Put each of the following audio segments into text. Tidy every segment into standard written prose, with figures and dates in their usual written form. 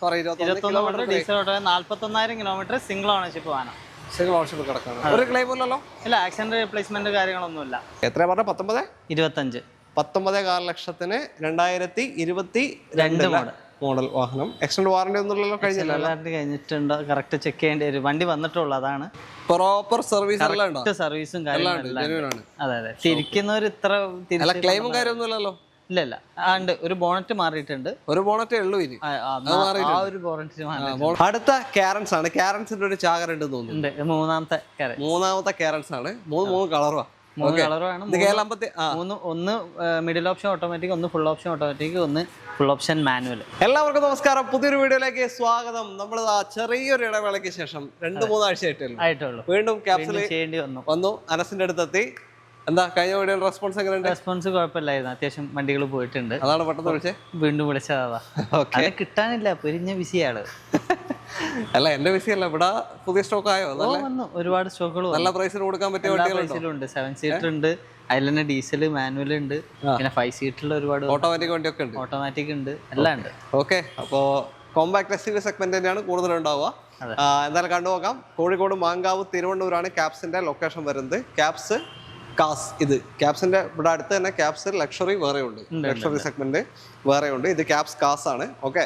21 diesel auto 41,000 kilometre single ownership വാഹനം. Single ownership കിടക്കാണ്. ഒരു ക്ലെയിം ഇല്ലല്ലോ? ഇല്ല, ആക്സിഡന്റ് റീപ്ലേസ്മെന്റ് കാര്യങ്ങളൊന്നുമില്ല. എത്ര പറഞ്ഞ? 25 19 ലക്ഷത്തിന് 2022 മോഡൽ വാഹനം. എക്സ്റ്റൻഡ് വാറന്റി ഒന്നുമില്ലല്ലോ? കഴിഞ്ഞിട്ടുണ്ടോ? കറക്റ്റ് ചെക്ക് ചെയ്യേണ്ടി വരും. വണ്ടി വന്നിട്ടുള്ളൂ, അതാണ്. പ്രോപ്പർ സർവീസ് സർവീസും കാര്യങ്ങളും. അതെ അതെ, തിരിക്കുന്നവർ ഇത്ര ക്ലെയിമും കാര്യമൊന്നുമില്ലല്ലോ? ഇല്ല, ഉണ്ട്. ഒരു ബോണറ്റ് മാറിയിട്ടുണ്ട്. ഒരു ബോണറ്റേ ഉള്ളൂ ഇനി. ഒരു ബോണറ്റ്. അടുത്ത കാരൻസ് ആണ്. കാരൻസിന്റെ ഒരു ചാകര ഉണ്ട് തോന്നുന്നു. മൂന്നാമത്തെ കാരൻസ് ആണ്. മൂന്ന് കളറുവാ. ഒന്ന് മിഡിൽ ഓപ്ഷൻ ഓട്ടോമാറ്റിക്, ഒന്ന് ഫുൾ ഓപ്ഷൻ ഓട്ടോമാറ്റിക്, ഒന്ന് ഫുൾ ഓപ്ഷൻ മാനുവൽ. എല്ലാവർക്കും നമസ്കാരം, പുതിയൊരു വീഡിയോയിലേക്ക് സ്വാഗതം. നമ്മൾ ചെറിയൊരു ഇടവേളയ്ക്ക് ശേഷം 2-3 ആഴ്ചയായിട്ടുള്ളൂ വീണ്ടും ക്യാപ്സൂൾ ചെയ്യേണ്ടി വന്നു. അനസിന്റെ അടുത്തെത്തി. എന്താ കഴിഞ്ഞ വീഡിയോ റെസ്പോൺസ് എങ്ങനെയുണ്ട്? റെസ്പോൺസ് കുഴപ്പമില്ലായിരുന്നു. അത്യാവശ്യം വണ്ടികൾ പോയിട്ടുണ്ട്. അതാണ് പെട്ടെന്ന് വിളിച്ചേ. വീണ്ടും വിളിച്ചതാ. കിട്ടാനില്ല, പൊരിഞ്ഞ ബിസിയാണ്. അല്ല, എന്റെ വിഷയമല്ല. ഇവിടെ പുതിയ സ്റ്റോക്ക് ആയോ? വന്നു, ഒരുപാട് സ്റ്റോക്കുകൾ. നല്ല പ്രൈസിന് കൊടുക്കാൻ പറ്റിയ വണ്ടികളുണ്ട്. 7 സീറ്റർ ഉണ്ട്, അതിൽ തന്നെ ഡീസൽ മാനുവൽ ഉണ്ട്, പിന്നെ 5 സീറ്ററിൽ ഒരുപാട് ഓട്ടോമാറ്റിക് വണ്ടിയൊക്കെ ഉണ്ട്. ഓട്ടോമാറ്റിക് ഉണ്ട്, എല്ലാം ഉണ്ട്. ഓക്കെ, അപ്പോ കോമ്പാക്ട് SUV സെഗ്മെന്റ് തന്നെയാണ് കൂടുതൽ ഉണ്ടാവുക. എന്തായാലും കണ്ടുനോക്കാം. കോഴിക്കോട്, മാങ്കാവ്, തിരുവനന്തപുരമാണ് ക്യാപ്സിന്റെ ലൊക്കേഷൻ വരുന്നത്. ക്യാപ്സ് കാസ്. ഇത് ക്യാപ്സിന്റെ ഇവിടെ അടുത്ത് തന്നെ ക്യാപ്സ് ലക്ഷറി വേറെ ഉണ്ട്. ലക്ഷറി സെഗ്മെന്റ് വേറെ ഉണ്ട്. ഇത് ക്യാപ്സ് കാസ് ആണ്. ഓക്കെ,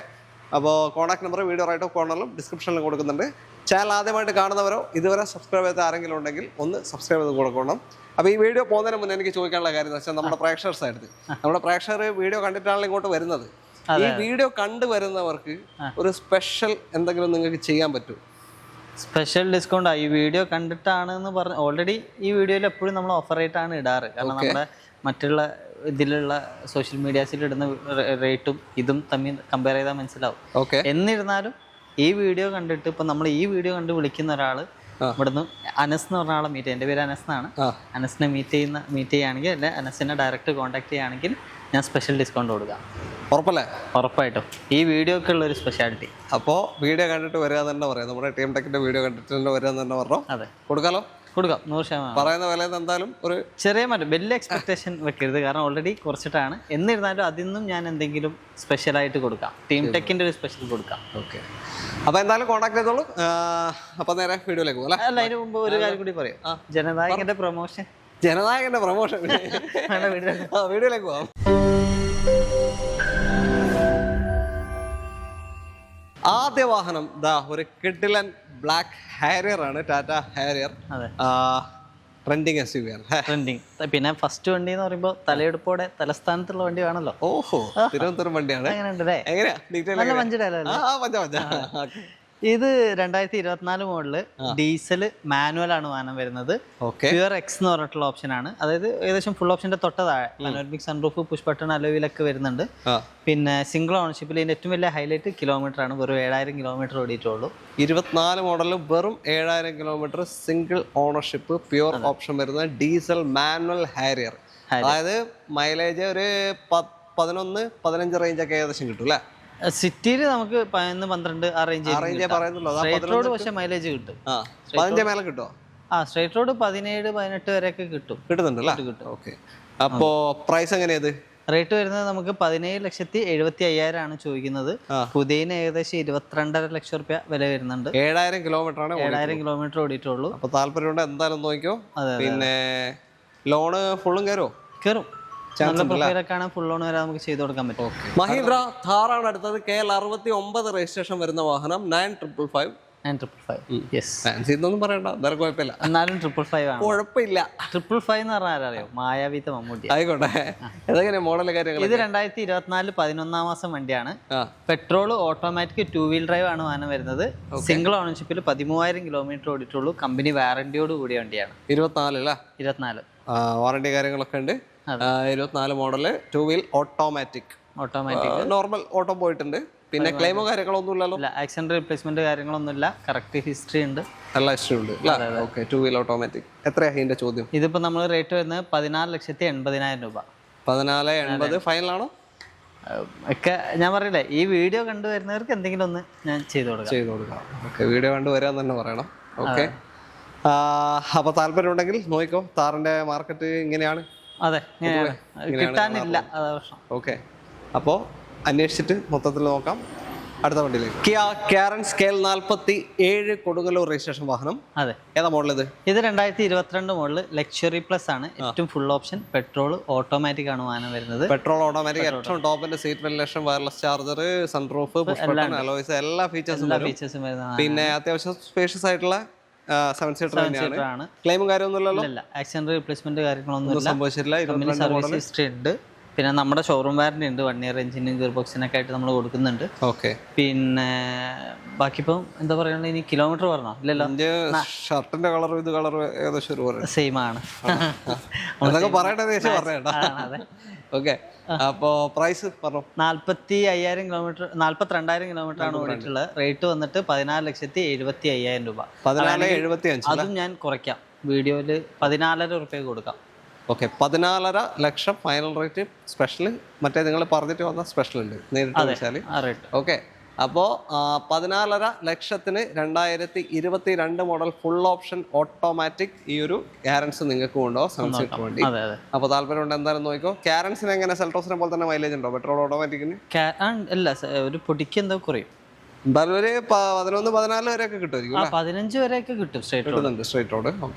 അപ്പോൾ contact number video right of കോർണറിലും ഡിസ്ക്രിപ്ഷനിലും കൊടുക്കുന്നുണ്ട്. ചാനൽ ആദ്യമായിട്ട് കാണുന്നവരോ ഇതുവരെ സബ്സ്ക്രൈബ് ചെയ്ത ആരെങ്കിലും ഉണ്ടെങ്കിൽ ഒന്ന് സബ്സ്ക്രൈബ് ചെയ്ത് കൊടുക്കണം. അപ്പോൾ ഈ വീഡിയോ പോകുന്നതിന് മുന്നേ എനിക്ക് ചോദിക്കാനുള്ള കാര്യം എന്ന് വെച്ചാൽ, നമ്മുടെ പ്രേക്ഷകർ സൈഡിൽ നമ്മുടെ പ്രേക്ഷകർ വീഡിയോ കണ്ടിട്ടാണല്ലോ ഇങ്ങോട്ട് വരുന്നത്. ഈ വീഡിയോ കണ്ടുവരുന്നവർക്ക് ഒരു സ്പെഷ്യൽ എന്തെങ്കിലും നിങ്ങൾക്ക് ചെയ്യാൻ പറ്റുമോ? സ്പെഷ്യൽ ഡിസ്കൗണ്ട് ഈ വീഡിയോ കണ്ടിട്ടാണ് എന്ന് പറഞ്ഞ് ഓൾറെഡി ഈ വീഡിയോയിൽ എപ്പോഴും നമ്മൾ ഓഫർ റേറ്റാണ് ഇടാറ്. കാരണം നമ്മുടെ മറ്റുള്ള ഇതിലുള്ള സോഷ്യൽ മീഡിയാസിൽ ഇടുന്ന റേറ്റും ഇതും തമ്മിൽ കമ്പയർ ചെയ്താൽ മനസ്സിലാവും. എന്നിരുന്നാലും ഈ വീഡിയോ കണ്ടിട്ട് ഇപ്പം നമ്മൾ ഈ വീഡിയോ കണ്ട് വിളിക്കുന്ന ഒരാൾ ഇവിടുന്ന് അനസ് എന്ന് പറഞ്ഞ ആളെ മീറ്റ്, എൻ്റെ പേര് അനസ് എന്നാണ്. അനസിനെ മീറ്റ് ചെയ്യുകയാണെങ്കിൽ, അല്ലെ അനസിനെ ഡയറക്റ്റ് കോൺടാക്ട് ചെയ്യുകയാണെങ്കിൽ ഞാൻ സ്പെഷ്യൽ ഡിസ്കൗണ്ട് കൊടുക്കാം. ഉറപ്പല്ലേ? ഉറപ്പായിട്ടും. ഈ വീഡിയോക്ക് ഉള്ള ഒരു സ്പെഷ്യാലിറ്റി. അപ്പോൾ വീഡിയോ കണ്ടിട്ട് വരിക തന്നെ പറയാം. നമ്മുടെ ടീം ടെക്കിന്റെ വീഡിയോ കണ്ടിട്ട് തന്നെ വരിക തന്നെ പറഞ്ഞോ. അതെ, കൊടുക്കാം. 100% പറയുന്ന വില എന്തായാലും ഒരു ചെറിയ മാറ്റം, വലിയ എക്സ്പെക്ടേഷൻ വെക്കരുത്. കാരണം ഓൾറെഡി കുറച്ചിട്ടാണ്. എന്നിരുന്നാലും അതിന്നും ഞാൻ എന്തെങ്കിലും സ്പെഷ്യലായിട്ട് കൊടുക്കാം. ടീം ടെക്കിന്റെ ഒരു സ്പെഷ്യൽ കൊടുക്കാം. ഓക്കെ, അപ്പോൾ എന്തായാലും കോൺടാക്ട് ചെയ്തോളൂ. അപ്പോൾ നേരെ വീഡിയോയിലേക്ക് പോകാം. അല്ല, അതിന് മുമ്പ് ഒരു കാര്യം കൂടി പറയാം. ജനനായകന്റെ പ്രൊമോഷൻ വീഡിയോയിലേക്ക് പോകാം. ആദ്യ വാഹനം ഒരു കിഡിലൻ ബ്ലാക്ക് ഹാരിയർ ആണ്. ടാറ്റ ഹാരിയർ. ട്രെൻഡിങ് SUV ആണ്. ട്രെൻഡിങ്. പിന്നെ ഫസ്റ്റ് വണ്ടി എന്ന് പറയുമ്പോൾ തലയെടുപ്പോടെ തലസ്ഥാനത്തുള്ള വണ്ടിയാണല്ലോ. ഓഹോ, തിരുവനന്തപുരം വണ്ടിയാണ്. ഇത് 2024 മോഡല് ഡീസൽ മാനുവൽ ആണ് വാഹനം വരുന്നത്. പ്യുർ എക്സ് എന്ന് പറഞ്ഞിട്ടുള്ള ഓപ്ഷൻ ആണ്. അതായത് ഏകദേശം ഫുൾ ഓപ്ഷന്റെ തൊട്ടതാഴെ പനോരമിക് സൺറൂഫ്, പുഷ് ബട്ടൺ അലോയിലൊക്കെ വരുന്നുണ്ട്. പിന്നെ സിംഗിൾ ഓണർഷിപ്പിൽ ഇതിന്റെ ഏറ്റവും വലിയ ഹൈലൈറ്റ് കിലോമീറ്റർ ആണ്. വെറും 7000 കിലോമീറ്റർ ഓടിയിട്ടുള്ളൂ. 24 മോഡല് വെറും 7000 kilometre single ownership, pure option വരുന്ന ഡീസൽ മാനുവൽ ഹാരിയർ. അതായത് മൈലേജ് ഒരു 11-15 റേഞ്ച് ഒക്കെ ഏകദേശം കിട്ടും അല്ലേ? സിറ്റിയിൽ നമുക്ക് 11-12 ആ റേഞ്ച് റോഡ്, പക്ഷെ മൈലേജ് കിട്ടും. 15 മേലെ കിട്ടുമോ? സ്ട്രേറ്റ് റോഡ് 17-18 വരെയൊക്കെ കിട്ടുന്നുണ്ടല്ലേ? ഓക്കെ, അപ്പോ പ്രൈസ് എങ്ങനെയത്? റേറ്റ് വരുന്നത് നമുക്ക് 17,75,000 ആണ് ചോദിക്കുന്നത്. പുതിയതിന് ഏകദേശം 22.5 ലക്ഷം രൂപ വില വരുന്നുണ്ട്. 7000 കിലോമീറ്റർ ആണ്. 7000 കിലോമീറ്റർ ഓടിയിട്ടുള്ളൂ. അപ്പൊ താല്പര്യമുണ്ട് എന്തായാലും നോക്കിയോ. പിന്നെ ലോണ് ഫുള്ളും കയറും. ഫുൾ ലോൺ വരെ നമുക്ക് ചെയ്ത് കൊടുക്കാൻ പറ്റും. മഹീന്ദ്ര ഥാറാണ് അടുത്തത്. KL 69 രജിസ്ട്രേഷൻ വരുന്ന വാഹനം. 9555. പറയണ്ട, കുഴപ്പമില്ല. എന്നാലും 555 ആണ്. കുഴപ്പമില്ല. 555 എന്ന് പറഞ്ഞാൽ അറിയോ? മായാവീത മമ്മൂട്ടി. ആയിക്കോട്ടെ. ഏതെങ്കിലും മോഡൽ കാര്യങ്ങൾ. ഇത് 2024 11-ാം മാസം വണ്ടിയാണ്. പെട്രോൾ ഓട്ടോമാറ്റിക് 2 വീൽ ഡ്രൈവ് ആണ് വാഹനം വരുന്നത്. സിംഗിൾ ഓണർഷിപ്പിൽ 13,000 കിലോമീറ്റർ ഓടിയിട്ടുള്ളൂ. കമ്പനി വാറന്റിയോട് കൂടിയ വണ്ടിയാണ്. 24 വാറന്റി കാര്യങ്ങളൊക്കെ ഉണ്ട്. 24 model 2 wheel automatic. Normal auto പോയിട്ടുണ്ട്. പിന്നെ ക്ലെയിമോ കാര്യങ്ങളൊന്നും ഇല്ലല്ലോ? ആക്സിഡന്റ് റീപ്ലേസ്മെന്റ് കാര്യങ്ങളൊന്നുമില്ല. കറക്റ്റ് ഹിസ്റ്ററി ഉണ്ട്. നല്ല ഹിസ്റ്ററി ഉണ്ട്. 2 വീൽ ഓട്ടോമാറ്റിക്. എത്രയാ ഇതിന്റെ ചോദ്യം? ഇതിപ്പോ നമ്മൾ റേറ്റ് വരുന്നത് 14,80,000 രൂപ. 14,80 ഫൈനലാണോ? ഒക്കെ ഞാൻ പറയില്ലേ, ഈ വീഡിയോ കണ്ടുവരുന്നവർക്ക് എന്തെങ്കിലും ഒന്ന് ഞാൻ ചെയ്തു കൊടുക്കാം. ഓക്കെ, വീഡിയോ കണ്ടുവരാൻ തന്നെ പറയണം. ഓക്കെ, അപ്പൊ താല്പര്യം ഉണ്ടെങ്കിൽ നോക്കിക്കോ. താറിന്റെ മാർക്കറ്റ് ഇങ്ങനെയാണ്. അതെ, കിട്ടാനില്ല. ഓക്കെ, അപ്പോൾ അന്വേഷിച്ചിട്ട് മൊത്തത്തിൽ നോക്കാം. അടുത്ത വണ്ടിയിലേക്ക് കിയ കാരൻ സ്കെയിൽ 47 കൊടുങ്ങല്ലൂർ രജിസ്ട്രേഷൻ വാഹനം. അതെ. ഏതാ മോഡൽ ഇത്? ഇത് 2022 മോഡൽ ലക്ഷറി പ്ലസ് ആണ്. ഏറ്റവും ഫുൾ ഓപ്ഷൻ പെട്രോൾ ഓട്ടോമാറ്റിക് ആണ് വാഹനം വരുന്നത്. പെട്രോൾ ഓട്ടോമാറ്റിക്, ഏറ്റവും ടോപ്പിന്റെ seat ventilation, wireless charger, sunroof, push button, alloys, എല്ലാ ഫീച്ചേഴ്സും വരുന്നതാണ്. പിന്നെ അത്യാവശ്യം സ്പേഷ്യസ് ആയിട്ടുള്ള 7 സീറ്റർ തന്നെയാണ്. ക്ലെയിമും കാര്യമൊന്നുമില്ലല്ലോ? ഇല്ല, ആക്സിഡന്റ് റീപ്ലേസ്മെന്റ് കാര്യങ്ങളൊന്നും സംഭവിച്ചിട്ടില്ല. സർവീസ് ഹിസ്റ്ററി ഉണ്ട്. പിന്നെ നമ്മുടെ ഷോറൂം വാറന്റി ഉണ്ട്. 1 ഇയർ എഞ്ചിനും ഗിയർ ബോക്സിനൊക്കെ ആയിട്ട് നമ്മൾ കൊടുക്കുന്നുണ്ട്. ഓക്കെ. പിന്നെ ബാക്കി ഇപ്പം എന്താ പറയുക, ഇനി കിലോമീറ്റർ പറഞ്ഞോ? ഇല്ലല്ലോ. ഷർട്ടിന്റെ കളർ ഇത് കളർ ഏകദേശം സെയിം ആണ്. പറയട്ടെ. ഓക്കെ. അപ്പോ പ്രൈസ് പറഞ്ഞു. 42,000 കിലോമീറ്റർ ആണ് ഓടിയിട്ടുള്ളത്. റേറ്റ് വന്നിട്ട് 14,75,000 രൂപ. 14,75,000. അതും ഞാൻ കുറയ്ക്കാം. വീഡിയോയിൽ 14,500 റുപ്യ കൊടുക്കാം. ഓക്കെ. 14.5 ലക്ഷം ഫൈനൽ റേറ്റ്. സ്പെഷ്യൽ മറ്റേ നിങ്ങൾ പറഞ്ഞിട്ട് വന്ന സ്പെഷ്യൽ ഉണ്ട് നേരിട്ട് വെച്ചാൽ. ഓക്കെ. അപ്പോൾ 14.5 ലക്ഷത്തിന് 2022 മോഡൽ ഫുൾ ഓപ്ഷൻ ഓട്ടോമാറ്റിക് ഈ ഒരു കാരൻസ് നിങ്ങൾക്ക് കൊണ്ടുപോകാം 7 സീറ്റർ വണ്ടി. അപ്പോൾ താല്പര്യമുണ്ട് എന്തായാലും നോക്കിക്കോ. കാരൻസിന് എങ്ങനെ സെൽട്ടോസിനെ പോലെ തന്നെ മൈലേജ് ഉണ്ടോ പെട്രോൾ ഓട്ടോമാറ്റിക്കിന്? അല്ല, ഒരു പൊടിക്ക് എന്തോ കുറയും. എന്തായാലും ഒരു 11-14 വരെയൊക്കെ കിട്ടുമായിരിക്കും. 15 വരെയൊക്കെ കിട്ടും. Straight road.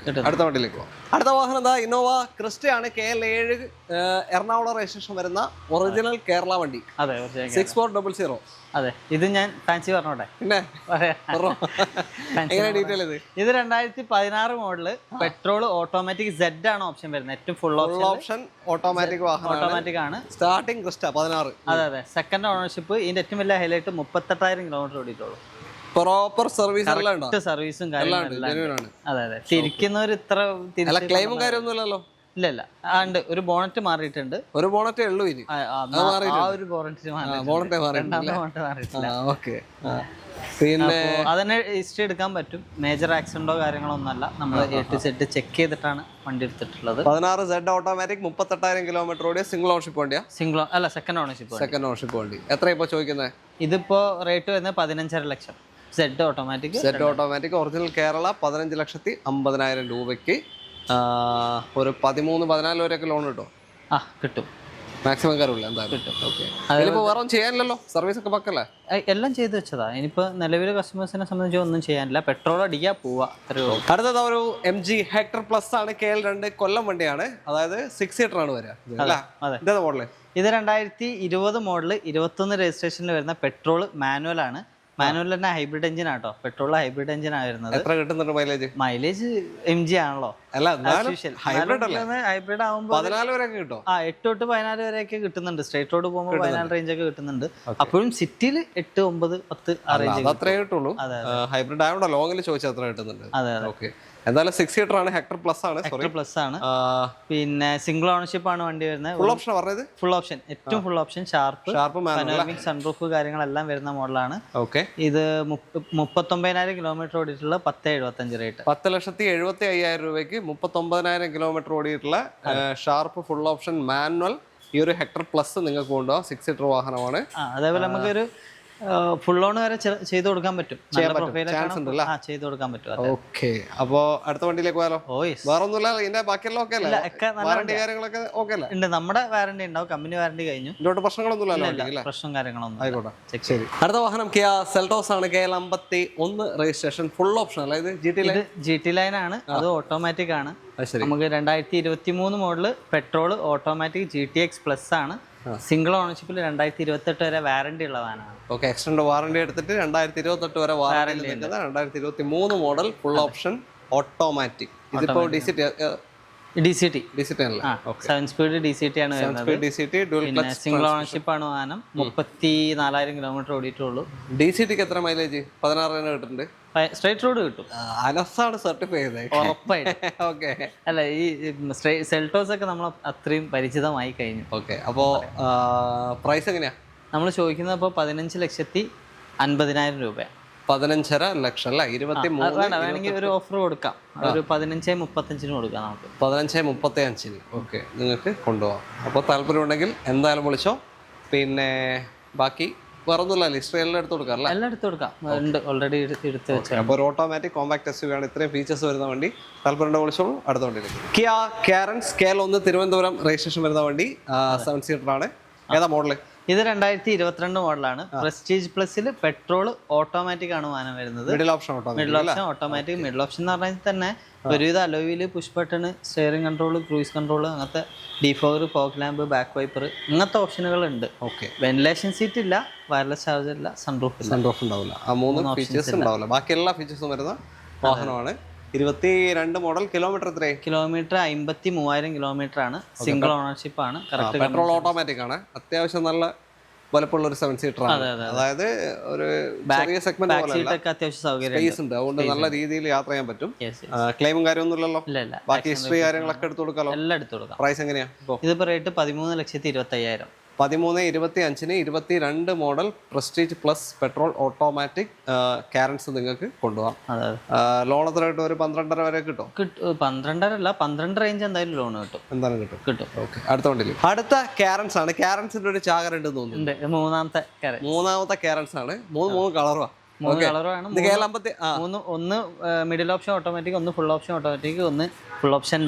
അടുത്ത വണ്ടിയിലേക്ക് പോകാം. അടുത്ത വാഹനം എന്താ? ഇന്നോവ ക്രിസ്റ്റയാണ്. KL7 എറണാകുളം രജിസ്ട്രേഷൻ വരുന്ന ഒറിജിനൽ കേരള വണ്ടി. അതെ, 6400. അതെ. ഇത് ഞാൻ ഫാൻസി പറഞ്ഞോട്ടെ. പിന്നെ ഡീറ്റെയിൽ ഇത് 2016 മോഡല് പെട്രോൾ ഓട്ടോമാറ്റിക് Z ആണ് ഓപ്ഷൻ വരുന്നത്. ഏറ്റവും ഫുൾ ഓപ്ഷൻ ഓട്ടോമാറ്റിക് വാഹനം. ഓട്ടോമാറ്റിക് ആണ്. Starting Crysta 16. അതെ. Second ownership. ഇതിന്റെ ഏറ്റവും വലിയ ഹൈലൈറ്റ് 38,000 കിലോമീറ്റർ ഓടിയിട്ടുള്ളൂ. പ്രോപ്പർ സർവീസ് സർവീസും കാര്യങ്ങളും. അതെ. തിരിക്കുന്നവർ ഇത്ര ക്ലെയിമും കാര്യമൊന്നുമില്ലല്ലോ? ഇല്ല. ഉണ്ട്. ഒരു ബോണറ്റ് മാറിയിട്ടുണ്ട്. ഒരു ബോണറ്റേ ഉള്ളൂ ഇനി. ഒരു ബോണറ്റ് മാറിയിട്ടില്ല. പിന്നെ അതന്നെ ഹിസ്റ്ററി എടുക്കാൻ പറ്റും. മേജർ ആക്സിഡന്റോ കാര്യങ്ങളോ ഒന്നല്ല. നമ്മൾ A to Z ചെക്ക് ചെയ്തിട്ടാണ് വണ്ടി എടുത്തിട്ടുള്ളത്. 16 Z ഓട്ടോമാറ്റിക് 38,000 കിലോമീറ്റർ ഓടിയ സിംഗിൾ ഓണർഷിപ്പ് വണ്ടിയാ? സെക്കൻഡ് ഓണർഷിപ്പ് വണ്ടി. എത്ര ഇപ്പൊ ചോദിക്കുന്നത്? ഇതിപ്പോ റേറ്റ് വരുന്നത് 15.5 ലക്ഷം. Z ഓട്ടോമാറ്റിക് ഒറിജിനൽ കേരള 15,50,000 രൂപയ്ക്ക് ഒരു 13-14 വരെയൊക്കെ ലോൺ കിട്ടും. കിട്ടും. മാക്സിമം കയറില്ല എന്തായാലും കിട്ടും. ഓക്കെ. അതിലിപ്പോൾ വേറെ ചെയ്യാനില്ലല്ലോ? സർവീസ് ഒക്കെ പക്കല്ലേ? എല്ലാം ചെയ്ത് വെച്ചതാ. ഇനിയിപ്പോൾ നിലവിലെ കസ്റ്റമേഴ്സിനെ സംബന്ധിച്ച് ഒന്നും ചെയ്യാനില്ല. പെട്രോൾ അടിക്കുക പോവാ. അടുത്തത് ഒരു MG ഹെക്ടർ പ്ലസ് ആണ്. KL2 കൊല്ലം വണ്ടിയാണ്. അതായത് 6 സീറ്റർ ആണ് വരിക. ഇതേതാ മോഡല്? ഇത് 2020 മോഡല് 21 രജിസ്ട്രേഷനിൽ വരുന്ന പെട്രോൾ മാനുവൽ ആണ്. മാനുവൽ തന്നെ ഹൈബ്രിഡ് എഞ്ചിൻ ആട്ടോ. പെട്രോൾ ഹൈബ്രിഡ് എഞ്ചിൻ ആയിരുന്നത്. എത്ര കിട്ടുന്നുണ്ട് മൈലേജ്? MG ആണല്ലോ. ഹൈബ്രിഡ് ആവുമ്പോൾ 14 വരെയൊക്കെ കിട്ടും. 8 തൊട്ട് 14 വരെയൊക്കെ കിട്ടുന്നുണ്ട്. സ്ട്രേറ്റ് റോഡ് പോകുമ്പോൾ 14 റേഞ്ച് ഒക്കെ കിട്ടുന്നുണ്ട്. അപ്പോഴും സിറ്റിയിൽ 8, 9, 10 ആ റേഞ്ച് അത്രേ കിട്ടുള്ളൂ. ഹൈബ്രിഡ് ആയതുകൊണ്ട് ലോങ്ങിൽ ചോദിച്ചാൽ അത്ര കിട്ടുന്നുണ്ട്. അതെ. ഓക്കെ. എന്തായാലും 6 സീറ്റർ ആണ്. ഹെക്ടർ പ്ലസ് ആണ്. പിന്നെ സിംഗിൾ ഓണർഷിപ്പ് ആണ് വണ്ടി വരുന്നത്. ഫുൾ ഓപ്ഷൻ പറഞ്ഞത്? Full option. ഏറ്റവും full option sharp panoramic sunroof കാര്യങ്ങളെല്ലാം വരുന്ന മോഡലാണ്. ഓക്കെ. ഇത് 39,000 കിലോമീറ്റർ ഓടിയിട്ടുള്ള 10,75 റേറ്റ്. 10,75,000 രൂപയ്ക്ക് 39,000 കിലോമീറ്റർ ഓടിയിട്ടുള്ള ഷാർപ്പ് ഫുൾ ഓപ്ഷൻ മാനുവൽ ഈ ഒരു ഹെക്ടർ പ്ലസ് നിങ്ങൾക്ക് കൊണ്ടുപോകാം. 6 സീറ്റർ വാഹനമാണ്. അതേപോലെ നമുക്കൊരു ഫുൾ ഓൺ വരെ ചെയ്ത് കൊടുക്കാൻ പറ്റും. ചെയ്ത് കൊടുക്കാൻ പറ്റും. ഓക്കെ. അപ്പോ അടുത്ത വണ്ടിയിലേക്ക് പോയാലോ? വേറെ ഒന്നുമില്ല. ഇതിന്റെ ബാക്കിയെല്ലാം ഓക്കെ അല്ലേ? വാറണ്ടി കാര്യങ്ങളൊക്കെ ഓക്കെ അല്ലേ? ഉണ്ട്. നമ്മുടെ വാറണ്ടി ഉണ്ടാവും. കമ്പനി വാറണ്ടി കഴിഞ്ഞു. ഇതിലോട്ട് പ്രശ്നങ്ങളൊന്നുമില്ല. പ്രശ്നം കാര്യങ്ങളൊന്നും ആയിക്കോട്ടെ. ശരി. അടുത്ത വാഹനം കിയ സെൽട്ടോസ് ആണ്. KL51 രജിസ്ട്രേഷൻ ഫുൾ ഓപ്ഷൻ അല്ല? ഇത് GT ലൈൻ ആണ്. അത് ഓട്ടോമാറ്റിക് ആണ്. നമുക്ക് 2023 model petrol automatic GTX plus ആണ്. സിംഗിൾ ഓണർഷിപ്പിൽ 2028 വരെ വാറണ്ടി ഉള്ളതാണ്. ഓക്കെ. എക്സ്റ്റൻഡ് വാറണ്ടി എടുത്തിട്ട് 2028 വരെ warranty. 2023 model full option automatic. ഇതിപ്പോ DCT 7 സ്പീഡ് DCT ആണ് വരുന്നത്. സിംഗിൾ ഓണർഷിപ്പ് ആണ് വാഹനം. 34,000 കിലോമീറ്റർ ഓടിയിട്ടുള്ളൂ. DCTക്ക് എത്ര മൈലേജ്? 16 കിട്ടുന്നുണ്ട്. സ്ട്രൈറ്റ് റോഡ് കിട്ടും. അനസാണ് സർട്ടിഫൈ ചെയ്തത് ഉറപ്പായിട്ട്. ഓക്കെ. അല്ല, ഈ സെൽട്ടോസ് ഒക്കെ നമ്മൾ അത്രയും പരിചിതമായി കഴിഞ്ഞു. ഓക്കെ. അപ്പോ പ്രൈസ് എങ്ങനെയാ നമ്മൾ ചോദിക്കുന്നത്? ഇപ്പോൾ 15,50,000 രൂപ. 15.5 ലക്ഷം അല്ല? 23. വേണമെങ്കിൽ ഒരു ഓഫർ കൊടുക്കാം. ഒരു 15,35 കൊടുക്കാം നമുക്ക്. 15,35. ഓക്കെ. നിങ്ങൾക്ക് കൊണ്ടുപോകാം. അപ്പോൾ താല്പര്യമുണ്ടെങ്കിൽ എന്തായാലും വിളിച്ചോ. പിന്നെ ബാക്കി വേറൊന്നുമില്ല. ലിസ്റ്റ് എല്ലാം എടുത്ത് കൊടുക്കാം അല്ലേ? എല്ലാം എടുത്ത് കൊടുക്കാം. ഓൾറെഡി എടുത്ത് വെച്ചാൽ. അപ്പോൾ ഒരു ഓട്ടോമാറ്റിക് കോമ്പാക്ട് SUV ആണ്. ഇത്രയും ഫീച്ചേഴ്സ് വരുന്ന വണ്ടി. താല്പര്യം വിളിച്ചോളൂ. അടുത്ത വണ്ടിയിലേക്ക്. കിയ കാരൻ KL1 തിരുവനന്തപുരം രജിസ്ട്രേഷൻ വരുന്ന വണ്ടി 7 സീറ്റർ ആണ്. ഏതാ മോഡല്? ഇത് 2022 മോഡലാണ്. പ്രസ്റ്റീജ് പ്ലസിൽ പെട്രോൾ ഓട്ടോമാറ്റിക് ആണ് വാഹനം വരുന്നത്. Middle option automatic. Middle option എന്ന് പറഞ്ഞാൽ തന്നെ ഒരുവിധ അലോയിൽ push button, steering control, cruise control, അങ്ങനത്തെ defogger, fog lamp, back wiper, ഇങ്ങനത്തെ ഓപ്ഷനുകൾ ഉണ്ട്. ഓക്കെ. വെന്റിലേഷൻ സീറ്റ് ഇല്ല, വയർലെസ് ചാർജർ ഇല്ല, സൺറൂഫ് ഉണ്ടാവില്ല. ആ 3 ഫീച്ചേഴ്സ് ഉണ്ടാവില്ല. ബാക്കി എല്ലാ ഫീച്ചേഴ്സും വരുന്ന വാഹനമാണ്. 22 മോഡൽ. കിലോമീറ്റർ എത്രയായി? കിലോമീറ്റർ 53,000 കിലോമീറ്റർ ആണ്. സിംഗിൾ ഓണർഷിപ്പ് ആണ്. പെട്രോൾ ഓട്ടോമാറ്റിക് ആണ്. അത്യാവശ്യം നല്ല വലുപ്പമുള്ള ഒരു 7 സീറ്റർ ആണ്. അതായത് ഒരു ചെറിയ സെഗ്മെന്റ് അത്യാവശ്യം സൗകര്യം ഉണ്ട്. അതുകൊണ്ട് നല്ല രീതിയിൽ യാത്ര ചെയ്യാൻ പറ്റും. ക്ലെയിമും കാര്യമൊന്നും ഇല്ലല്ലോ. ബാക്കി ഹിസ്റ്ററി കാര്യങ്ങളൊക്കെ എടുത്തു കൊടുക്കാലോ. എല്ലാം എടുത്തു കൊടുക്കാം. പ്രൈസ് എങ്ങനെയാ? ഇതിപ്പോ rate 13,25,000. 13,25,000 22 model prestige plus petrol automatic Carens നിങ്ങൾക്ക് കൊണ്ടുപോകാം. ലോൺ എത്ര കിട്ടും? ഒരു 12.5 വരെ കിട്ടും. 12.5 അല്ല, 12 റേഞ്ച് എന്തായാലും ലോൺ കിട്ടും. എന്തായാലും കിട്ടും. ഓക്കെ. അടുത്ത വണ്ടിയിൽ അടുത്ത കാരൻസ് ആണ്. കാരൻസിന്റെ ഒരു ചാകര ഉണ്ട് തോന്നുന്നു. മൂന്നാമത്തെ കാരൻസ് ആണ്. മൂന്ന് കളറുമാണ്. ഒന്ന് മിഡിൽ ഓപ്ഷൻ ഓട്ടോമാറ്റിക്, ഒന്ന് ഫുൾ ഓപ്ഷൻ ഓട്ടോമാറ്റിക്, ഒന്ന് ഫുൾ ഓപ്ഷൻ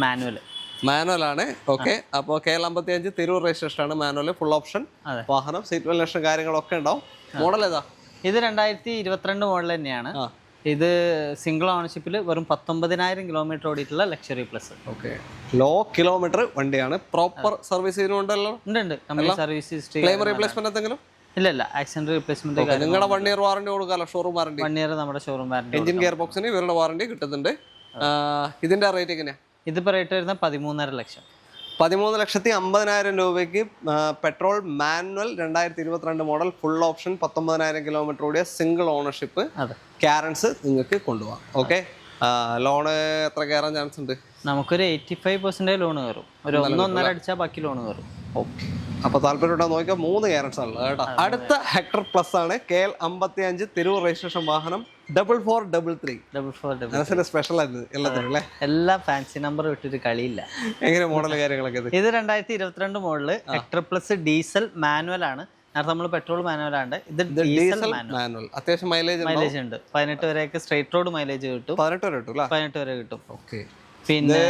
മാനുവൽ ആണ്. ഓക്കെ. അപ്പോൾ KL55 തിരൂർ രജിസ്ട്രേഷൻ ആണ്. മാനുവൽ, ഫുൾ ഓപ്ഷൻ വാഹനം, സീറ്റ് വെന്റിലേഷൻ കാര്യങ്ങളൊക്കെ ഉണ്ടാവും. മോഡൽ ഏതാ? ഇത് 2022 മോഡൽ തന്നെയാണ്. ഇത് സിംഗിൾ ഓണർഷിപ്പിൽ വെറും 19,000 കിലോമീറ്റർ ഓടിയിട്ടുള്ള luxury plus. Okay. Low kilometre വണ്ടിയാണ്. പ്രോപ്പർ സർവീസ് ഉണ്ടല്ലോ? ഉണ്ട്. Company service history. Claim replacement എന്തെങ്കിലും? ഇല്ല. Accident replacement. നിങ്ങളുടെ 1 ഇയർ വാറണ്ടി കൊടുക്കാമല്ലോ? ഷോറൂം വാറണ്ടി 1 ഇയർ നമ്മുടെ ഷോറൂം വാറണ്ടി. എഞ്ചിൻ ഗിയർ ബോക്സിന് ഇവരുടെ വാറണ്ടി കിട്ടുന്നുണ്ട്. ഇതിന്റെ റേറ്റ് എങ്ങനെയാ? ഇതിപ്പോ റേറ്റ് വരുന്നത് 13.5 ലക്ഷം. 13,50,000 രൂപയ്ക്ക് petrol manual 2022 model full option 19,000 kilometre ഓടിയ സിംഗിൾ ഓണർഷിപ്പ് കാരൻസ് നിങ്ങൾക്ക് കൊണ്ടുപോകാം. ഓക്കെ. ലോണ് എത്ര കയറാൻ ചാൻസ് ഉണ്ട്? നമുക്കൊരു 85% ലോൺ കയറും. ഒരു 1.5 അടിച്ചാൽ ബാക്കി ലോൺ കയറും. ഓക്കെ. അപ്പൊ താല്പര്യം നോക്കിയാൽ 3 കാരൻസ് ആണല്ലോ കേട്ടോ. അടുത്ത ഹെക്ടർ പ്ലസ് ആണ്. KL55 തിരൂർ രജിസ്ട്രേഷൻ വാഹനം. 4433 സ്പെഷ്യൽ ആയിരുന്നു എല്ലാത്തിനും അല്ലേ? എല്ലാ ഫാൻസി നമ്പർ വിട്ടൊരു കളിയില്ല. എങ്ങനെ മോഡൽ കാര്യങ്ങളൊക്കെ? ഇത് 2022 model Hector plus diesel manual ആണ്. നേരത്തെ നമ്മൾ പെട്രോൾ മാനുവൽ ആണ്. ഇത് ഡീസൽ മാനുവൽ. അത്യാവശ്യം മൈലേജ് ഉണ്ട്. 18 വരെയൊക്കെ സ്ട്രേറ്റ് റോഡ് മൈലേജ് കിട്ടും. 18 വരെ കിട്ടും. ഓക്കെ. പിന്നെ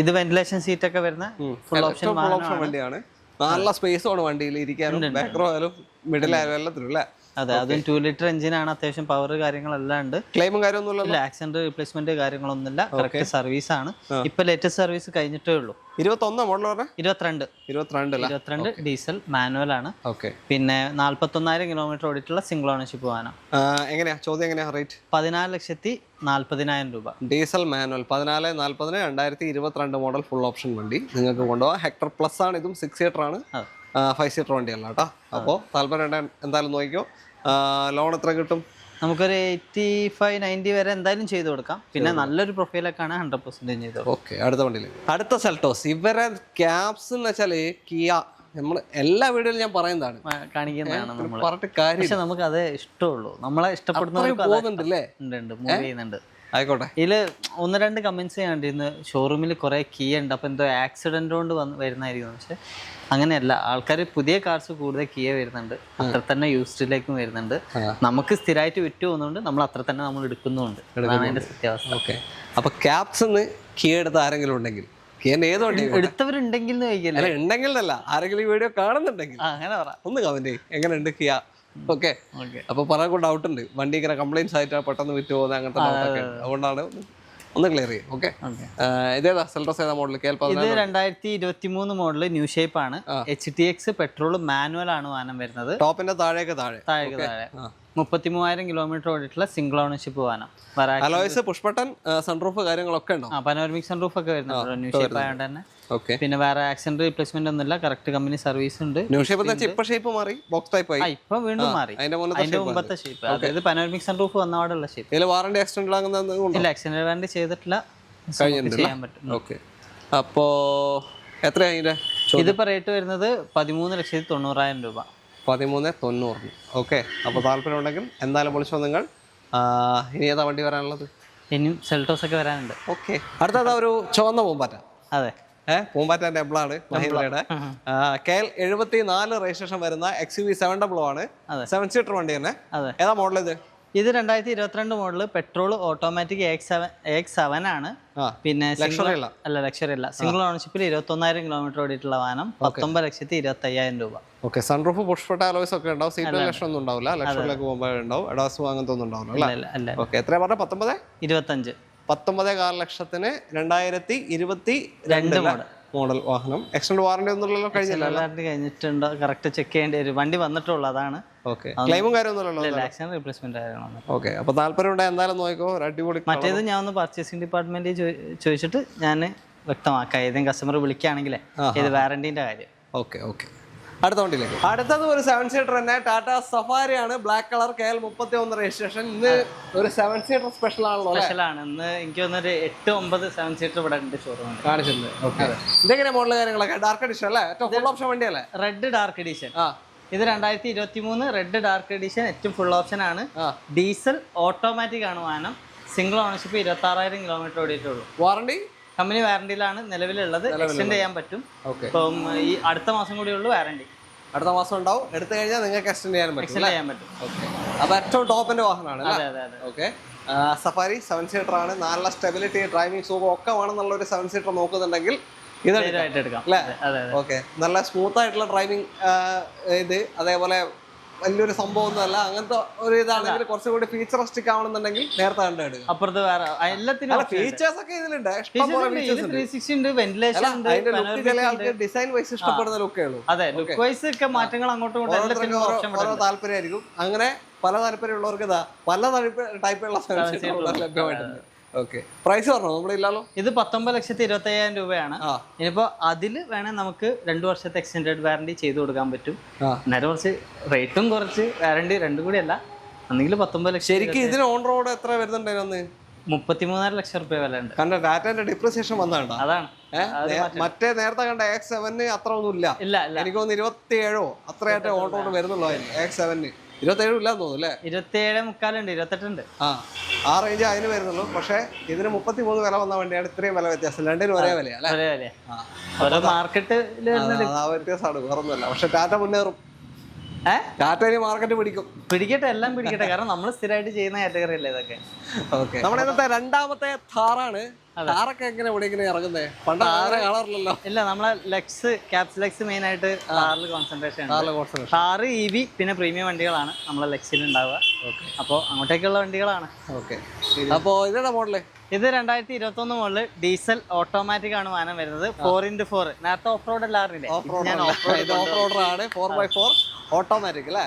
ഇത് വെന്റിലേഷൻ സീറ്റ് ഒക്കെ വരുന്ന ഫുൾ ഓപ്ഷൻ വണ്ടിയാണ്. നല്ല സ്പേസ് ആണ് വണ്ടിയിൽ ഇരിക്കാനും. ബാക്ക് റോ ആയാലും മിഡിൽ ആയാലും എല്ലാത്തിനും അല്ലേ? അതെ. അതും 2 ലിറ്റർ എഞ്ചിനാണ്. അത്യാവശ്യം പവർ കാര്യങ്ങളെല്ലാം ഉണ്ട്. ക്ലെയിമും കാര്യമൊന്നുമില്ല. ആക്സിഡന്റ് റീപ്ലേസ്മെന്റ് കാര്യങ്ങളൊന്നുമില്ല. കറക്റ്റ് സർവീസ് ആണ്. ഇപ്പൊ ലേറ്റസ്റ്റ് സർവീസ് കഴിഞ്ഞിട്ടേ ഉള്ളൂ. 21 മോഡൽ പറഞ്ഞ 22 ഡീസൽ മാനുവൽ ആണ്. ഓക്കെ. പിന്നെ 41,000 കിലോമീറ്റർ ഓടിയിട്ടുള്ള സിംഗിൾ ഓണർഷിപ്പ് വാഹനം. എങ്ങനെയാ? ചോദ്യം എങ്ങനെയാ? റേറ്റ് 14,40,000 രൂപ. Diesel manual 14,40,000 2022 model full option വണ്ടി നിങ്ങൾക്ക് കൊണ്ടുപോകാം. ഹെക്ടർ പ്ലസ് ആണ്. ഇതും 6 സീറ്റർ ആണ്. 5 സീറ്റർ വണ്ടിയല്ല കേട്ടോ. അപ്പോൾ താല്പര്യം എന്തായാലും നോക്കിക്കോ. ലോൺ എത്ര കിട്ടും? നമുക്കൊരു 85-90 വരെ എന്തായാലും ചെയ്ത് കൊടുക്കാം. പിന്നെ നല്ലൊരു പ്രൊഫൈലൊക്കെയാണ് 100% ചെയ്ത്. ഓക്കെ. അടുത്ത വണ്ടിയിൽ അടുത്ത സെൽട്ടോസ്. ഇവരെ ക്യാപ്സ് എന്ന് വെച്ചാല് കിയ നമ്മൾ എല്ലാ വീഡിയോയിലും ഞാൻ പറയുന്നതാണ്, കാണിക്കുന്നതാണ്. നമ്മൾ പറഞ്ഞിട്ട് കാര്യം. പക്ഷെ നമുക്ക് അത് ഇഷ്ടമുള്ളൂ. നമ്മളെ ഇഷ്ടപ്പെടുന്നവർക്ക് പോകുന്നുണ്ടല്ലേ? ഉണ്ട്. മൂവ് ചെയ്യുന്നുണ്ട്. ആയിക്കോട്ടെ. ഇതില് 1-2 കമന്റ്സ് കണ്ടിരുന്നു. ഷോറൂമിൽ കുറെ കീ ഉണ്ട്, അപ്പൊ എന്തോ ആക്സിഡന്റ് കൊണ്ട് വരുന്നതായിരിക്കും. പക്ഷെ അങ്ങനെയല്ല. ആൾക്കാർ പുതിയ കാർസ് കൂടുതൽ കിയ വരുന്നുണ്ട്. അത്ര തന്നെ യൂസ്ഡിലേക്കും വരുന്നുണ്ട്. നമുക്ക് സ്ഥിരമായിട്ട് വിറ്റ് പോകുന്നുണ്ട്. നമ്മൾ അത്ര തന്നെ നമ്മൾ എടുക്കുന്നുണ്ട്. അതാണ് അതിന്റെ സത്യാവസ്ഥ. ഓക്കെ. അപ്പൊ ക്യാപ്സ് കിയ എടുത്ത ആരെങ്കിലും ഉണ്ടെങ്കിൽ, കിയന്റെ ഏത് വണ്ടി എടുത്തവരുണ്ടെങ്കിൽ ഉണ്ടെങ്കിൽ അല്ല, ആരെങ്കിലും ഈ വീഡിയോ കാണുന്നുണ്ടെങ്കിൽ അങ്ങനെ പറ, ഒന്ന് കമന്റ് എങ്ങനെയുണ്ട് കിയ. ഓക്കെ. അപ്പൊ പലർക്കും ഡൗട്ട് ഉണ്ട്, വണ്ടി ഇങ്ങനെ കംപ്ലൈന്റ്സ് ആയിട്ട് പെട്ടെന്ന് വിറ്റ് പോകുന്നത്, അങ്ങനത്തെ ഡൗട്ടൊക്കെ. അതുകൊണ്ടാണ് ഒന്ന് ക്ലിയർ ചെയ്യും. ഓക്കെ. ഇതേതാ സെൽട്ടോസ് ഏതാ മോഡൽ? ഇത് 2023 മോഡൽ ന്യൂ ഷേപ്പ് ആണ്. HTX പെട്രോൾ മാനുവൽ ആണ് വാഹനം വരുന്നത്. ടോപ്പിന്റെ താഴെ 33,000 കിലോമീറ്റർ ഓടിയിട്ടുള്ള സിംഗിൾ ഓണർഷിപ്പ് വാഹനം. അലോയ്സ്, പുഷ് ബട്ടൺ, സൺറൂഫ് കാര്യങ്ങളൊക്കെ ഉണ്ടോ? പനോരമിക് സൺറൂഫ് ഒക്കെ വരുന്നുണ്ട് ന്യൂ ഷേപ്പ് ആയതുകൊണ്ട് തന്നെ. പിന്നെ വേറെ ആക്സിഡന്റ് റീപ്ലേസ്മെന്റ് ഒന്നുമില്ല. കറക്റ്റ് കമ്പനി സർവീസ് ഉണ്ട്. ന്യൂ ഷേപ്പ് ഷേപ്പ് മാറി, ബോക്സ് ടൈപ്പ് ആയി. ഇപ്പൊ വീണ്ടും മാറി. അതിന്റെ മുമ്പത്തെ ഷേപ്പ്, അതായത് പനോരമിക് സൺറൂഫ് വന്നപാടുള്ള ഷേപ്പ്. ഇതിൽ വാറണ്ടി എക്സ്റ്റൻഡ് ഇല്ല, എക്സ്റ്റൻഡ് വാറണ്ടി ചെയ്തിട്ടില്ല. ചെയ്യാൻ പറ്റും. ഓക്കെ. അപ്പോ എത്രയായി ഇതിപ്പോ റേറ്റ് വരുന്നത് 13,90,000 രൂപ. 13,90,000. ഓക്കെ. അപ്പോൾ താല്പര്യം ഉണ്ടെങ്കിൽ എന്തായാലും വിളിച്ചോ നിങ്ങൾ. ഇനി ഏതാ വണ്ടി വരാനുള്ളത്? ഇനിയും സെൽട്ടോസ് ഒക്കെ വരാനുണ്ട്. ഓക്കെ. അടുത്തത് ഒരു ചുവന്ന പൂമ്പാറ്റ. അതെ, പൂമ്പാറ്റന്റെ എംബ്ലാണ് മഹീന്ദ്രയുടെ. KL74 രജിസ്ട്രേഷൻ വരുന്ന XUV 700 ആണ്. 7 സീറ്റർ വണ്ടി തന്നെ. ഏതാ മോഡൽ ഇത്? ഇത് 2022 മോഡൽ പെട്രോൾ ഓട്ടോമാറ്റിക് AX7 ആണ്. പിന്നെ ലക്ഷറി അല്ല, സിംഗിൾ ഓണർഷിപ്പിൽ 21,000 കിലോമീറ്റർ ഓടിയിട്ടുള്ള വാഹനം. 19,25,000 രൂപ. ഓക്കെ. സൺറൂഫ് പുഷ്പട്ട അലോയ്സ് ഒക്കെ ഉണ്ടാവും. സീറ്റ് ലക്ഷം ഒന്നും ഉണ്ടാവില്ല, ലക്ഷത്തിലേക്ക് പോകുമ്പോൾ ഉണ്ടാവും. അഡ്വാൻസ് അങ്ങനത്തെ ഒന്നും ഉണ്ടാവില്ല അല്ലേ? ഓക്കെ. എത്ര പറഞ്ഞ 19.4 ലക്ഷത്തിന് 2022 മോഡൽ വാഹനം. എക്സ്റ്റൻഡ് വാറണ്ടി ഒന്നുമില്ലല്ലോ? കഴിഞ്ഞിട്ടുണ്ടോ കറക്റ്റ് ചെക്ക് ചെയ്യേണ്ടി വരും. വണ്ടി വന്നിട്ടുള്ളൂ, അതാണ്. ഓക്കെ. ക്ലെയിമും കാര്യമൊന്നുമില്ലല്ലോ? ആക്ഷൻ റീപ്ലേസ്മെന്റ് കാര്യങ്ങളൊന്നും. ഓക്കെ. അപ്പൊ താല്പര്യം ഉണ്ടെങ്കിൽ എന്തായാലും നോക്കിക്കോ. അടിപൊളി. മറ്റേത് ഞാൻ ഒന്ന് പർച്ചേസിംഗ് ഡിപ്പാർട്ട്മെന്റ് ചോദിച്ചിട്ട് ഞാൻ വ്യക്തമാക്കാം. ഏതെങ്കിലും കസ്റ്റമർ വിളിക്കുകയാണെങ്കിലേ ഇത് വാറന്റിന്റെ കാര്യം. ഓക്കെ. ഓക്കെ. അടുത്ത വണ്ടിയിലേക്ക്. അടുത്തത് ഒരു 7 സീറ്റർ തന്നെ, ടാറ്റ സഫാരി ആണ്. Black colour, KL 31 registration. ഇന്ന് ഒരു 7 സീറ്റർ സ്പെഷ്യൽ ആണല്ലോ? സ്പെഷ്യലാണ്. ഇന്ന് എനിക്ക് തോന്നുന്നൊരു 8-9 7 സീറ്റർ ഇവിടെ ഉണ്ട് ഷോറൂമിൽ കാണിച്ചിട്ടുണ്ട്. ഓക്കെ. ഇതെങ്ങനെ മോഡൽ കാര്യങ്ങളൊക്കെ? ഡാർക്ക് എഡിഷൻ അല്ലേ? ഏറ്റവും ഫുൾ ഓപ്ഷൻ വണ്ടിയല്ലേ? Red dark edition. ഇത് 2023 റെഡ് ഡാർക്ക് എഡിഷൻ. ഏറ്റവും ഫുൾ ഓപ്ഷൻ ആണ്. ഡീസൽ ഓട്ടോമാറ്റിക് ആണ് വാഹനം. സിംഗിൾ ഓണർഷിപ്പ് 26,000 കിലോമീറ്റർ ഓടിയിട്ടുള്ളൂ. വാറണ്ടി കമ്പനി വാറണ്ടിയിലാണ് നിലവിലുള്ളത്. എക്സ്റ്റെൻഡ് ചെയ്യാൻ പറ്റും. ഇപ്പം ഈ അടുത്ത മാസം കൂടി ഉള്ളൂ വാറണ്ടി. അടുത്ത മാസം ഉണ്ടാവും. എടുത്തു കഴിഞ്ഞാൽ നിങ്ങൾക്ക് എക്സ്റ്റെൻഡ് ചെയ്യാൻ പറ്റും. ഓക്കെ. അപ്പോൾ ഏറ്റവും ടോപ്പിന്റെ വാഹനമാണ്. ഓക്കെ. സഫാരി 7 സീറ്റർ ആണ്. നല്ല സ്റ്റെബിലിറ്റി, ഡ്രൈവിംഗ് സുഖം ഒക്കെ വേണമെന്നുള്ള ഒരു 7 സീറ്റർ നോക്കുന്നുണ്ടെങ്കിൽ ഇത് എടുക്കാം. ഓക്കെ. നല്ല സ്മൂത്ത് ആയിട്ടുള്ള ഡ്രൈവിംഗ് ഇത്, അതേപോലെ വലിയൊരു സംഭവം ഒന്നുമല്ല. അങ്ങനത്തെ ഒരു ഇതാണെങ്കിൽ കുറച്ചുകൂടി ഫീച്ചറിസ്റ്റിക് ആവണമെന്നുണ്ടെങ്കിൽ നേരത്തെ കണ്ടെടുക്കുക. അപ്പുറത്ത് വേറെ എല്ലാത്തിനും ഫീച്ചേഴ്സ് ഒക്കെ ഇതിലുണ്ട്. ഡിസൈൻ വൈസ് ഇഷ്ടപ്പെടുന്ന ലുക്കേ ഉള്ളൂ. അതെ, ലുക്ക് വൈസ് ഒക്കെ മാറ്റങ്ങൾ അങ്ങോട്ടും ഓരോ താല്പര്യമായിരിക്കും. അങ്ങനെ പല താല്പര്യമുള്ളവർക്ക് ഇതാ പല ടൈപ്പുള്ള ലഭ്യമായിട്ടുണ്ട്. ഓക്കെ. പ്രൈസ് പറഞ്ഞോ? നമ്മളില്ലല്ലോ. ഇത് 19,25,000 രൂപയാണ്. ഇനിയിപ്പോ അതില് വേണേ നമുക്ക് 2 വർഷത്തെ എക്സ്റ്റൻഡഡ് വാറണ്ടി ചെയ്തു കൊടുക്കാൻ പറ്റും. നേരെ കുറച്ച് റേറ്റും കുറച്ച് വാറണ്ടി രണ്ടും കൂടി അല്ല, ഒന്നെങ്കിൽ 19 ലക്ഷം. ശരിക്കും ഇതിന് ഓൺ റോഡ് എത്ര വരുന്നുണ്ടായിരുന്നു? 33,500,000 രൂപ വില ഉണ്ട്. കണ്ട ടാറ്റന്റെ ഡിപ്രിസിയേഷൻ വന്നതാണ്. അതാണ്. മറ്റേ നേരത്തെ കണ്ട X7 അത്ര ഒന്നും ഇല്ല. എനിക്ക് തോന്നുന്നു 27 അത്രയായിട്ട് ഓൺ റോഡ് വരുന്നുള്ളൂ. X7 27 ഇല്ലാന്ന് തോന്നുന്നു അല്ലേ? 27.25 ഉണ്ട്, 28 ഉണ്ട്. ആ റേഞ്ച് അതിന് വരുന്നുള്ളൂ. പക്ഷെ ഇതിന് 33 വില വന്ന വണ്ടിയാണ്. ഇത്രയും വില വ്യത്യാസം. രണ്ടിനും ഒരേ വിലയാണ്. മാർക്കറ്റിൽ വ്യത്യാസമാണ്, വേറൊന്നുമല്ല. പക്ഷെ ടാറ്റ മുന്നേറും. ടാറ്റ മാർക്കറ്റ് പിടിക്കട്ടെ, എല്ലാം പിടിക്കട്ടെ. കാരണം നമ്മൾ സ്ഥിരമായിട്ട് ചെയ്യുന്ന കാറ്റഗറി അല്ലേ ഇതൊക്കെ. ഓക്കെ. നമ്മുടെ ഇന്നത്തെ രണ്ടാമത്തെ ഥാറാണ്. കാറൊക്കെ എങ്ങനെ ഇങ്ങനെ ഇറങ്ങുന്നത്? പണ്ട് കളറിലല്ലോ. ഇല്ല, നമ്മളെ ക്യാപ്സ് ലെക്സ് മെയിൻ ആയിട്ട് കാറിൽ കോൺസെൻട്രേഷൻ. കാറ്, EV പിന്നെ പ്രീമിയം വണ്ടികളാണ് നമ്മളെ ലെക്സിൽ ഉണ്ടാവുക. അപ്പോൾ അങ്ങോട്ടേക്കുള്ള വണ്ടികളാണ്. ഓക്കെ. അപ്പോൾ ഇതാണ് മോഡല്. ഇത് 2021 മോഡല് ഡീസൽ ഓട്ടോമാറ്റിക് ആണ് വാഹനം വരുന്നത്. 4x4. നേരത്തെ ഓഫ് റോഡ് എല്ലാവരും ഓഫ് റോഡർ ആണ്. 4x4 ഓട്ടോമാറ്റിക് അല്ലേ?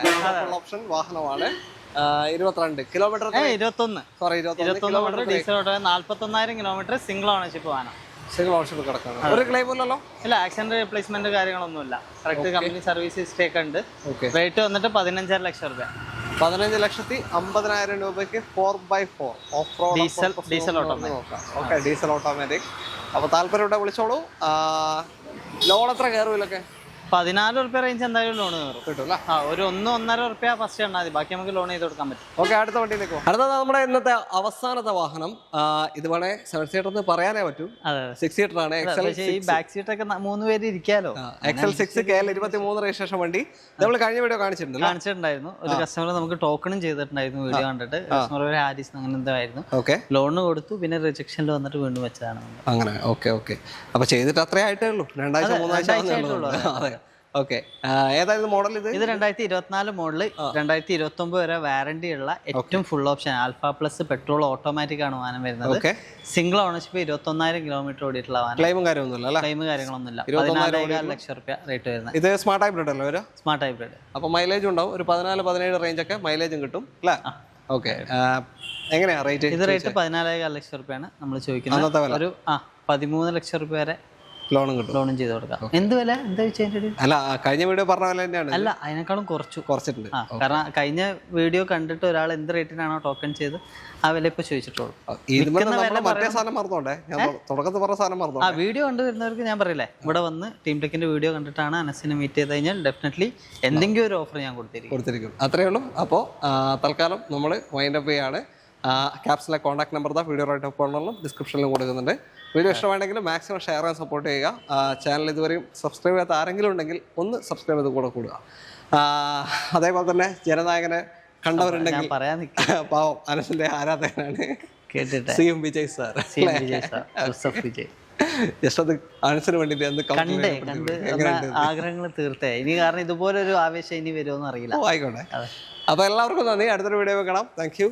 ഓപ്ഷൻ വാഹനമാണ്. 22 kilometre 21 kilometre diesel auto. 41,000 kilometre single ownership വാഹനം. സിംഗിൾ ഓണർഷിപ്പ് കിടക്കണം. ഒരു ക്ലെയിം ഇല്ലല്ലോ? ഇല്ല, ആക്സിഡന്റ് റീപ്ലേസ്മെന്റ് കാര്യങ്ങളൊന്നുമില്ല. കറക്റ്റ് കമ്പനി സർവീസ് ഹിസ്റ്ററി ഒക്കെ ഉണ്ട്. റേറ്റ് വന്നിട്ട് 15.5 ലക്ഷം രൂപ. 15,50,000 രൂപയ്ക്ക് 4x4 off road diesel automatic. Okay. Diesel automatic. അപ്പോൾ താല്പര്യം വിളിച്ചോളൂ. ലോൺ എത്ര കയറുമല്ലൊക്കെ? 14 റുപ്യ റേഞ്ച് എന്തായാലും ലോൺ കയറും. കിട്ടും. ഒരു 1-1.5 റുപ്യ ഫസ്റ്റ് തന്നാൽ മതി. ബാക്കി നമുക്ക് ലോൺ ചെയ്ത് കൊടുക്കാൻ പറ്റും. ഓക്കെ. അടുത്ത വണ്ടിയിലേക്ക് പോകും. അടുത്തത് നമ്മുടെ ഇന്നത്തെ അവസാനത്തെ വാഹനം. ഇത് വേണേ 7 സീറ്റർ എന്ന് പറയാനേ പറ്റൂ. 6 സീറ്റർ ആണ്. ഈ ബാക്ക് സീറ്റ് ഒക്കെ 3 പേര് ഇരിക്കാലോ. XL6 KL 23 രജിസ്ട്രേഷൻ വണ്ടി. നമ്മൾ കഴിഞ്ഞ വീഡിയോ കാണിച്ചിട്ടുണ്ടായിരുന്നു. ഒരു കസ്റ്റമർ നമുക്ക് ടോക്കണും ചെയ്തിട്ടുണ്ടായിരുന്നു. വീഡിയോ കണ്ടിട്ട് കസ്റ്റമർ ഒരു ഹാരിസ് അങ്ങനെ എന്തോ ആയിരുന്നു. ലോണ് കൊടുത്തു, പിന്നെ റിജക്ഷനിൽ വന്നിട്ട് വീണ്ടും വെച്ചതാണ് അങ്ങനെ. ഓക്കെ. ഓക്കെ. അപ്പൊ ചെയ്തിട്ട് അത്രേ ആയിട്ടേ ഉള്ളൂ. 2-3 ആഴ്ച. ഓക്കെ. ഏതായിരുന്നു മോഡൽ? ഇത് 2024 മോഡല്. 2029 വരെ വാറണ്ടി ഉള്ള ഏറ്റവും full option alpha plus petrol automatic ആണ് വാഹനം വരുന്നത്. സിംഗിൾ ഓണർഷിപ്പ് 21,000 കിലോമീറ്റർ ഓടിയിട്ടുള്ള വാഹനം. ക്ലെയിം കാര്യമൊന്നുമില്ല. 14.5 ലക്ഷം രൂപ റേറ്റ് വരുന്നത്. ഇത് സ്മാർട്ട് ഹൈബ്രിഡ് അല്ലേ? Smart hybrid. അപ്പൊ മൈലേജ് ഉണ്ടാവും. ഒരു 14-17 റേഞ്ച് ഒക്കെ മൈലേജും കിട്ടും അല്ലേ? ഓക്കെ. എങ്ങനെയാ റേറ്റ്? ഇത് റേറ്റ് 14.5 ലക്ഷം രൂപയാണ് നമ്മൾ ചോദിക്കുന്നത്. ഒരു 13 ലക്ഷം രൂപ വരെ ലോണും കിട്ടും. ലോണും ചെയ്ത് കൊടുക്കാം. എന്ത് വില? എന്താ വെച്ചാൽ അല്ല, കഴിഞ്ഞ വീഡിയോ പറഞ്ഞ വില തന്നെയാണ്. അല്ല, അതിനേക്കാളും കുറച്ചിട്ടുണ്ട്. കാരണം കഴിഞ്ഞ വീഡിയോ കണ്ടിട്ട് ഒരാൾ എന്ത് റേറ്റിനാണോ ടോക്കൺ ചെയ്ത് ആ വില ഇപ്പൊ ചോദിച്ചിട്ടുള്ളൂ. ആ വീഡിയോ കണ്ടുവരുന്നവർക്ക് ഞാൻ പറയില്ലേ, ഇവിടെ വന്ന് ടീം ടെക്കിന്റെ വീഡിയോ കണ്ടിട്ടാണ് അനസിനെ മീറ്റ് ചെയ്ത് കഴിഞ്ഞാൽ ഡെഫിനറ്റ്ലി എന്തെങ്കിലും ഒരു ഓഫർ ഞാൻ കൊടുത്തിരിക്കും. അത്രേ ഉള്ളൂ. അപ്പോൾ തൽക്കാലം നമ്മൾ വൈൻഡ് അപ്പ് ചെയ്യാണ്. ക്യാപ്സിലെ contact number video right up ഡിസ്ക്രിപ്ഷനിലും കൊടുക്കുന്നുണ്ട്. വീഡിയോ ഇഷ്ടമാണെങ്കിൽ മാക്സിമം ഷെയർ ചെയ്യാൻ സപ്പോർട്ട് ചെയ്യുക. ചാനൽ ഇതുവരെയും സബ്സ്ക്രൈബ് ചെയ്യാത്ത ആരെങ്കിലും ഉണ്ടെങ്കിൽ ഒന്ന് സബ്സ്ക്രൈബ് ചെയ്ത് കൂടുക. അതേപോലെ തന്നെ ജനനായകനെ കണ്ടവരുണ്ടെങ്കിൽ പാവം അനസിന്റെ ആരാധകനാണ്. കേട്ടിട്ട് CM വിജയ് സാർ. ജസ്റ്റ് അത് ആൻസറിന് വേണ്ടിയിട്ട് ഒന്ന് കണ്ട് ആഗ്രഹങ്ങൾ തീർത്തേ ഇനി, കാരണം ഇതുപോലൊരു ആവേശം ഇനി വരുമോന്ന് അറിയില്ല. ആയിക്കോട്ടെ. അപ്പോൾ എല്ലാവർക്കും നന്ദി. അടുത്തൊരു വീഡിയോ കാണാം. Thank you.